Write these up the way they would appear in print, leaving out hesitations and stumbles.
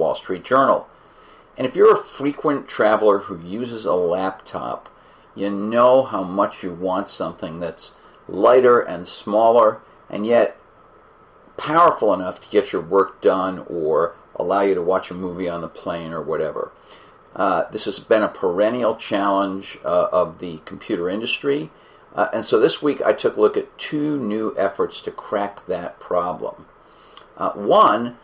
Wall Street Journal. And if you're a frequent traveler who uses a laptop, you know how much you want something that's lighter and smaller, and yet powerful enough to get your work done or allow you to watch a movie on the plane or whatever. This has been a perennial challenge of the computer industry. And so this week I took a look at two new efforts to crack that problem. One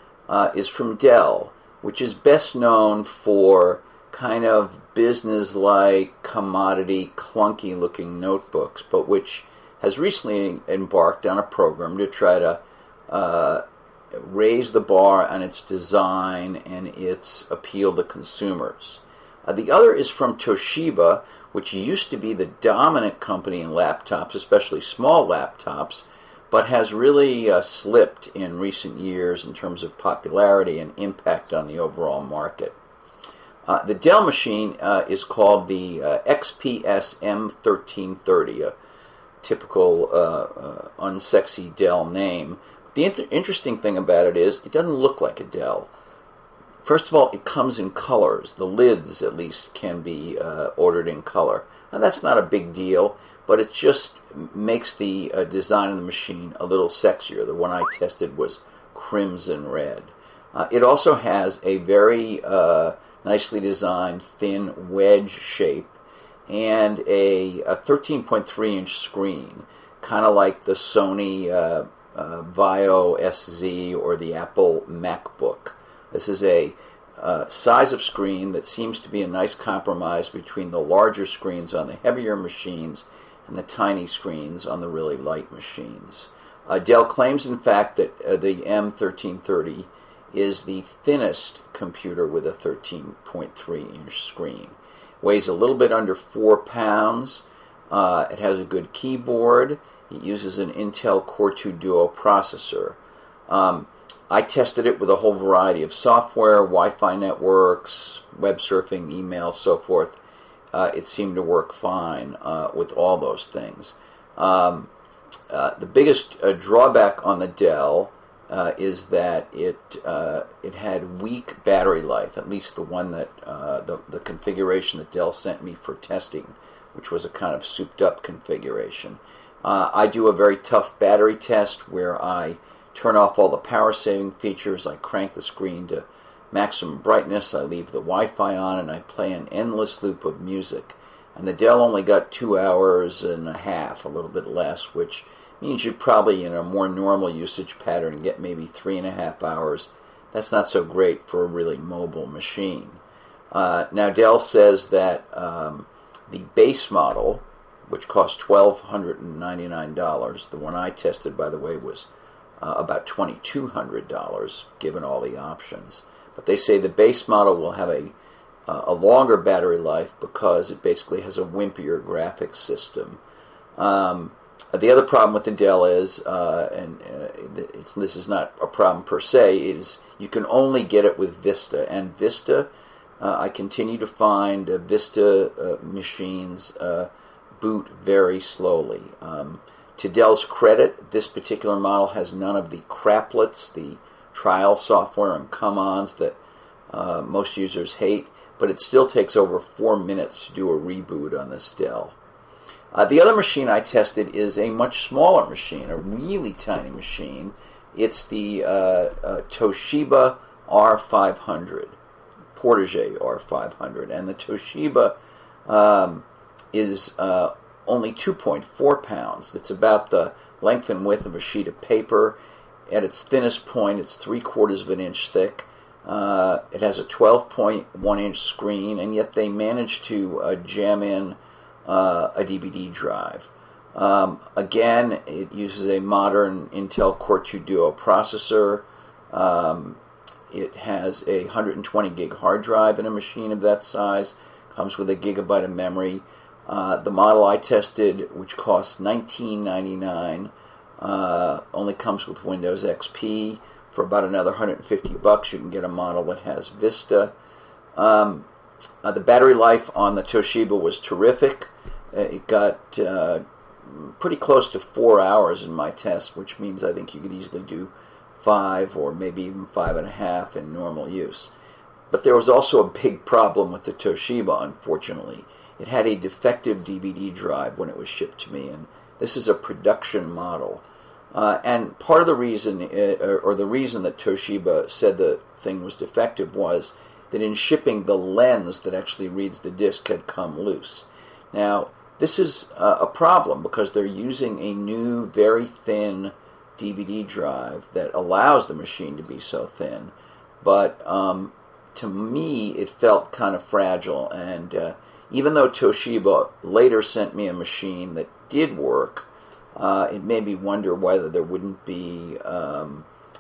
is from Dell, which is best known for kind of business-like, commodity, clunky-looking notebooks, but which has recently embarked on a program to try to raise the bar on its design and its appeal to consumers. The other is from Toshiba, which used to be the dominant company in laptops, especially small laptops, but has really slipped in recent years in terms of popularity and impact on the overall market. The Dell machine is called the XPS M1330, a typical unsexy Dell name. The interesting thing about it is it doesn't look like a Dell. First of all, it comes in colors. The lids, at least, can be ordered in color. And that's not a big deal, but it just makes the design of the machine a little sexier. The one I tested was crimson red. It also has a very nicely designed thin wedge shape and a 13.3-inch screen, kind of like the Sony Vaio SZ or the Apple MacBook. This is a size of screen that seems to be a nice compromise between the larger screens on the heavier machines and the tiny screens on the really light machines. Dell claims, in fact, that the M1330 is the thinnest computer with a 13.3-inch screen. Weighs a little bit under 4 pounds. It has a good keyboard. It uses an Intel Core 2 Duo processor. I tested it with a whole variety of software, Wi-Fi networks, web surfing, email, so forth. It seemed to work fine with all those things. The biggest drawback on the Dell is that it had weak battery life, at least the one that the configuration that Dell sent me for testing, which was a kind of souped-up configuration. I do a very tough battery test where I turn off all the power-saving features, I crank the screen to maximum brightness, I leave the Wi-Fi on, and I play an endless loop of music. And the Dell only got 2 hours and a half, a little bit less, which means you probably, in a more normal usage pattern, get maybe 3.5 hours. That's not so great for a really mobile machine. Now, Dell says that the base model, which cost $1,299, the one I tested, by the way, was about $2,200, given all the options. But they say the base model will have a longer battery life because it basically has a wimpier graphics system. The other problem with the Dell is, this is not a problem per se, is you can only get it with Vista. And Vista, I continue to find Vista machines boot very slowly. To Dell's credit, this particular model has none of the craplets, the trial software and come-ons that most users hate, but it still takes over 4 minutes to do a reboot on this Dell. The other machine I tested is a much smaller machine, a really tiny machine. It's the Toshiba R500, Portage R500, and the Toshiba is only 2.4 pounds. It's about the length and width of a sheet of paper. At its thinnest point, it's 3/4 of an inch thick. It has a 12.1-inch screen, and yet they managed to jam in a DVD drive. Again, it uses a modern Intel Core 2 Duo processor. It has a 120 gig hard drive in a machine of that size. Comes with a gigabyte of memory. The model I tested, which costs $19.99, only comes with Windows XP. For about another $150, you can get a model that has Vista. The battery life on the Toshiba was terrific. It got pretty close to 4 hours in my test, which means I think you could easily do 5 or maybe even 5.5 in normal use. But there was also a big problem with the Toshiba, unfortunately. It had a defective DVD drive when it was shipped to me, and this is a production model. And part of the reason, or the reason that Toshiba said the thing was defective, was that in shipping, the lens that actually reads the disc had come loose. Now, this is a problem because they're using a new, very thin DVD drive that allows the machine to be so thin. But to me, it felt kind of fragile. And even though Toshiba later sent me a machine that did work, it made me wonder whether there wouldn't be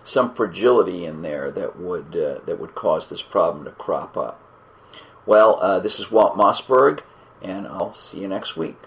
some fragility in there that would cause this problem to crop up. Well, this is Walt Mossberg, and I'll see you next week.